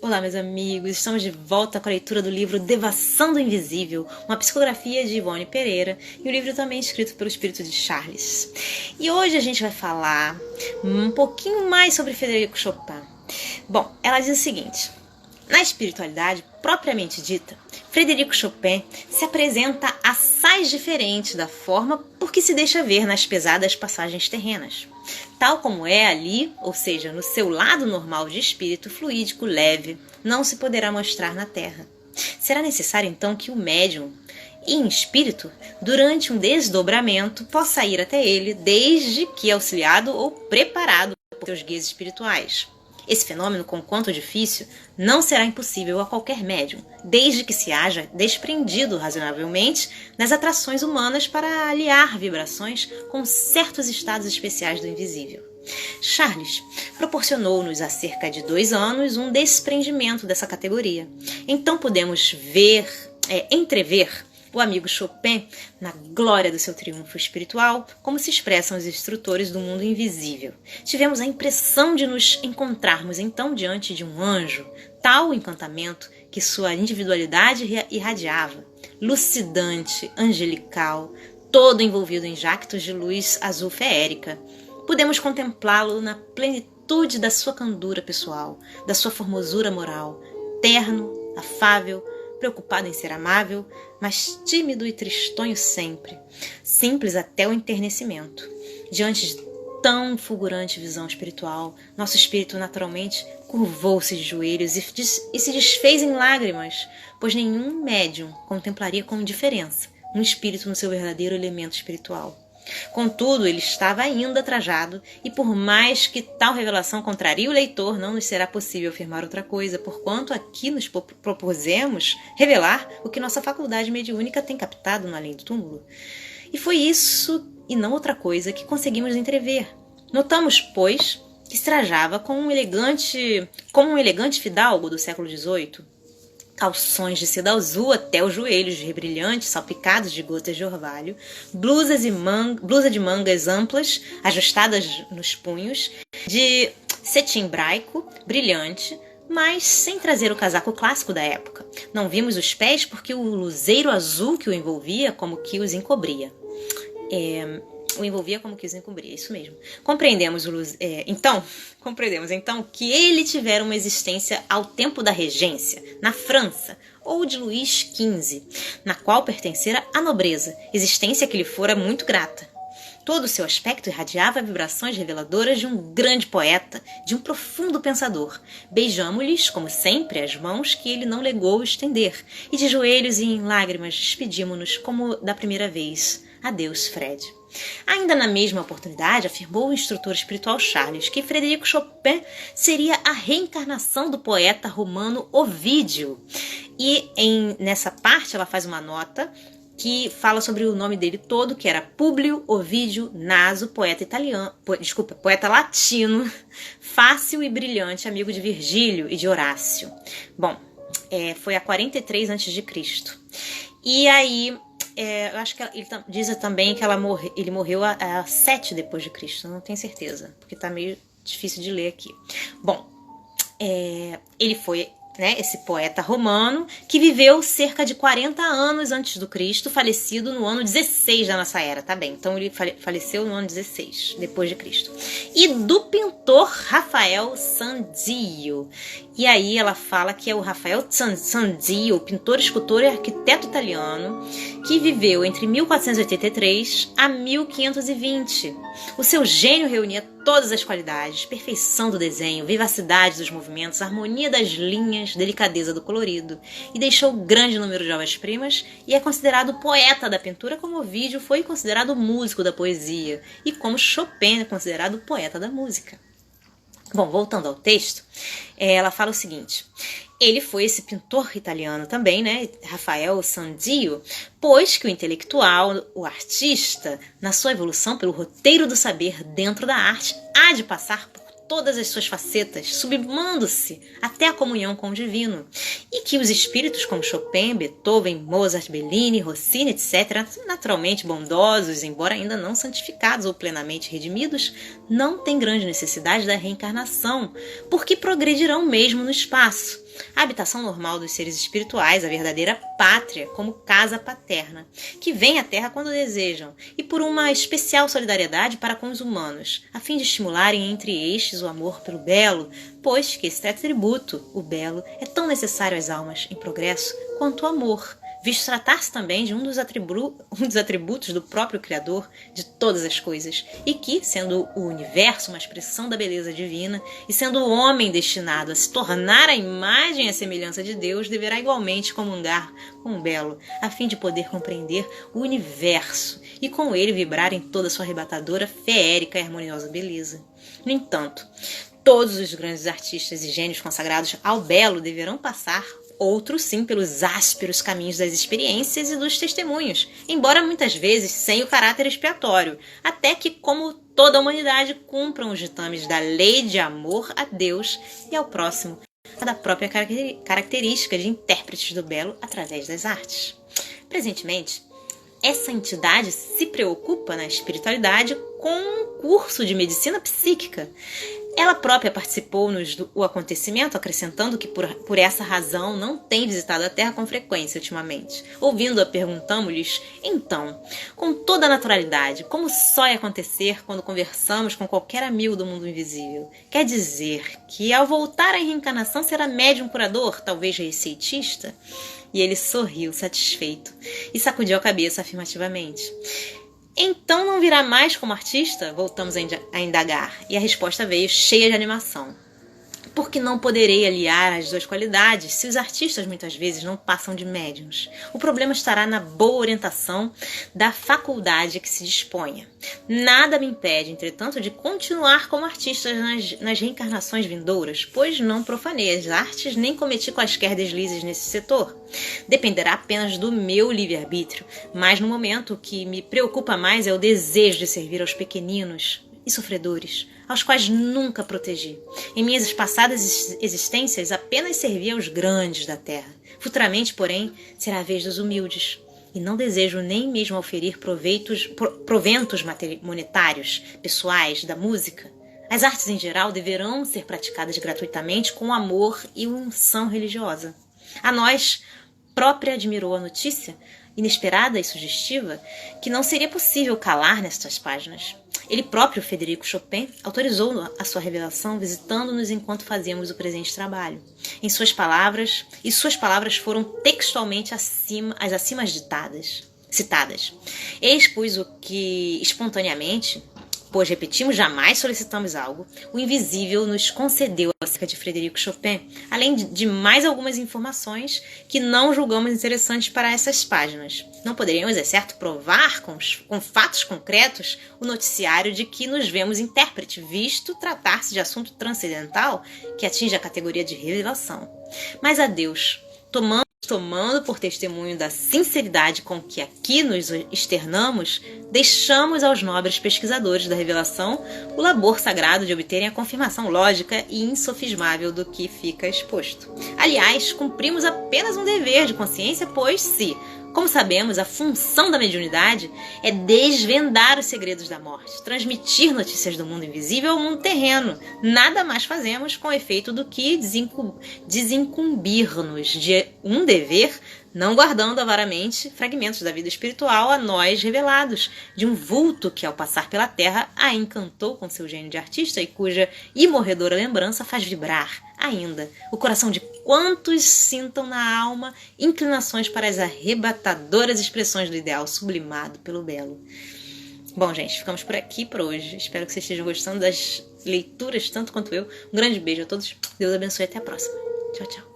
Olá, meus amigos, estamos de volta com a leitura do livro Devassando o Invisível, uma psicografia de Ivone Pereira e um livro também escrito pelo espírito de Charles. E hoje a gente vai falar um pouquinho mais sobre Frederico Chopin. Bom, ela diz o seguinte: na espiritualidade propriamente dita, Frederico Chopin se apresenta assaz diferente da forma por que se deixa ver nas pesadas passagens terrenas. Tal como é ali, ou seja, no seu lado normal de espírito fluídico leve, não se poderá mostrar na Terra. Será necessário então que o médium, em espírito, durante um desdobramento, possa ir até ele, desde que auxiliado ou preparado por seus guias espirituais. Esse fenômeno, conquanto difícil, não será impossível a qualquer médium, desde que se haja desprendido razoavelmente das atrações humanas para aliar vibrações com certos estados especiais do invisível. Charles proporcionou-nos há cerca de 2 anos um desprendimento dessa categoria. Então podemos entrever o amigo Chopin na glória do seu triunfo espiritual, como se expressam os instrutores do mundo invisível. Tivemos a impressão de nos encontrarmos então diante de um anjo, tal encantamento que sua individualidade irradiava, lucidante, angelical, todo envolvido em jactos de luz azul feérica. Pudemos contemplá-lo na plenitude da sua candura pessoal, da sua formosura moral, terno, afável, preocupado em ser amável, mas tímido e tristonho sempre, simples até o enternecimento. Diante de tão fulgurante visão espiritual, nosso espírito naturalmente curvou-se de joelhos e se desfez em lágrimas, pois nenhum médium contemplaria com indiferença um espírito no seu verdadeiro elemento espiritual. Contudo, ele estava ainda trajado, e por mais que tal revelação contrarie o leitor, não nos será possível afirmar outra coisa, porquanto aqui nos propusemos revelar o que nossa faculdade mediúnica tem captado no além do túmulo. E foi isso, e não outra coisa, que conseguimos entrever. Notamos, pois, que se trajava como um elegante fidalgo do século XVIII, calções de seda azul até os joelhos, brilhantes, salpicados de gotas de orvalho, blusa de mangas amplas, ajustadas nos punhos, de cetim braico, brilhante, mas sem trazer o casaco clássico da época. Não vimos os pés porque o luzeiro azul que o envolvia como que os encobria. Isso mesmo. Compreendemos então que ele tivera uma existência ao tempo da regência, na França, ou de Luís XV, na qual pertencera à nobreza, existência que lhe fora muito grata. Todo o seu aspecto irradiava vibrações reveladoras de um grande poeta, de um profundo pensador. Beijamo-lhes, como sempre, as mãos que ele não legou estender, e de joelhos e em lágrimas despedimo-nos como da primeira vez. Adeus, Fred. Ainda na mesma oportunidade, afirmou o instrutor espiritual Charles que Frederico Chopin seria a reencarnação do poeta romano Ovídio. E nessa parte ela faz uma nota que fala sobre o nome dele todo, que era Públio Ovídio Naso, poeta latino, fácil e brilhante, amigo de Virgílio e de Horácio. Bom, foi a 43 a.C. E aí, eu acho que ele diz também que ele morreu a 7 depois de Cristo, não tenho certeza, porque tá meio difícil de ler aqui. Bom, ele foi esse poeta romano que viveu cerca de 40 anos antes do Cristo, falecido no ano 16 da nossa era, tá bem? Então ele faleceu no ano 16 depois de Cristo. E do pintor Rafael Sanzio. E aí ela fala que é o Rafael Sanzio, pintor, escultor e arquiteto italiano, que viveu entre 1483 a 1520. O seu gênio reunia todas as qualidades: perfeição do desenho, vivacidade dos movimentos, harmonia das linhas, delicadeza do colorido, e deixou grande número de obras-primas, e é considerado poeta da pintura, como Ovídio foi considerado músico da poesia, e como Chopin é considerado poeta da música. Bom, voltando ao texto, ela fala o seguinte: ele foi esse pintor italiano também, Rafael Sanzio, pois que o intelectual, o artista, na sua evolução pelo roteiro do saber dentro da arte, há de passar por todas as suas facetas, sublimando-se até a comunhão com o divino, e que os espíritos como Chopin, Beethoven, Mozart, Bellini, Rossini, etc., naturalmente bondosos, embora ainda não santificados ou plenamente redimidos, não têm grande necessidade da reencarnação, porque progredirão mesmo no espaço. A habitação normal dos seres espirituais, a verdadeira pátria, como casa paterna, que vem à Terra quando desejam, e por uma especial solidariedade para com os humanos, a fim de estimularem entre estes o amor pelo belo, pois que este atributo, o belo, é tão necessário às almas em progresso quanto o amor, visto tratar-se também de um dos atributos do próprio Criador de todas as coisas, e que, sendo o universo uma expressão da beleza divina, e sendo o homem destinado a se tornar a imagem e a semelhança de Deus, deverá igualmente comungar com o belo, a fim de poder compreender o universo, e com ele vibrar em toda sua arrebatadora, feérica e harmoniosa beleza. No entanto, todos os grandes artistas e gênios consagrados ao belo deverão passar, outros sim, pelos ásperos caminhos das experiências e dos testemunhos, embora muitas vezes sem o caráter expiatório, até que, como toda a humanidade, cumpram os ditames da lei de amor a Deus e ao próximo, a da própria característica de intérpretes do belo através das artes. Presentemente, essa entidade se preocupa na espiritualidade com um curso de medicina psíquica. Ela própria participou do acontecimento, acrescentando que por essa razão não tem visitado a Terra com frequência ultimamente. Ouvindo-a, perguntamos-lhes, então, com toda a naturalidade, como só ia acontecer quando conversamos com qualquer amigo do mundo invisível? Quer dizer que ao voltar à reencarnação será médium curador, talvez receitista? E ele sorriu, satisfeito, e sacudiu a cabeça afirmativamente. Então não virá mais como artista? Voltamos a indagar, e a resposta veio cheia de animação. Porque não poderei aliar as duas qualidades se os artistas muitas vezes não passam de médiuns. O problema estará na boa orientação da faculdade que se disponha. Nada me impede, entretanto, de continuar como artista nas reencarnações vindouras, pois não profanei as artes nem cometi quaisquer deslizes nesse setor. Dependerá apenas do meu livre-arbítrio, mas no momento o que me preocupa mais é o desejo de servir aos pequeninos e sofredores, aos quais nunca protegi. Em minhas passadas existências apenas servi aos grandes da terra. Futuramente, porém, será a vez dos humildes. E não desejo nem mesmo oferir proventos monetários, pessoais, da música. As artes em geral deverão ser praticadas gratuitamente com amor e unção religiosa. A nós própria admirou a notícia, inesperada e sugestiva, que não seria possível calar nestas páginas. Ele próprio, Frederico Chopin, autorizou a sua revelação visitando-nos enquanto fazíamos o presente trabalho. Suas palavras foram textualmente as acima citadas. Eis, pois, o que espontaneamente, pois repetimos, jamais solicitamos algo, o invisível nos concedeu acerca de Frederico Chopin, além de mais algumas informações que não julgamos interessantes para essas páginas. Não poderíamos, é certo, provar com fatos concretos o noticiário de que nos vemos intérprete, visto tratar-se de assunto transcendental que atinge a categoria de revelação. Mas a Deus, tomando por testemunho da sinceridade com que aqui nos externamos, deixamos aos nobres pesquisadores da revelação o labor sagrado de obterem a confirmação lógica e insofismável do que fica exposto. Aliás, cumprimos apenas um dever de consciência, pois se, como sabemos, a função da mediunidade é desvendar os segredos da morte, transmitir notícias do mundo invisível ao mundo terreno. Nada mais fazemos com efeito do que desincumbir-nos de um dever, não guardando avaramente fragmentos da vida espiritual a nós revelados, de um vulto que, ao passar pela terra, a encantou com seu gênio de artista e cuja imorredora lembrança faz vibrar ainda o coração de quantos sintam na alma inclinações para as arrebatadoras expressões do ideal sublimado pelo belo. Bom, gente, ficamos por aqui por hoje. Espero que vocês estejam gostando das leituras tanto quanto eu. Um grande beijo a todos. Deus abençoe e até a próxima. Tchau, tchau.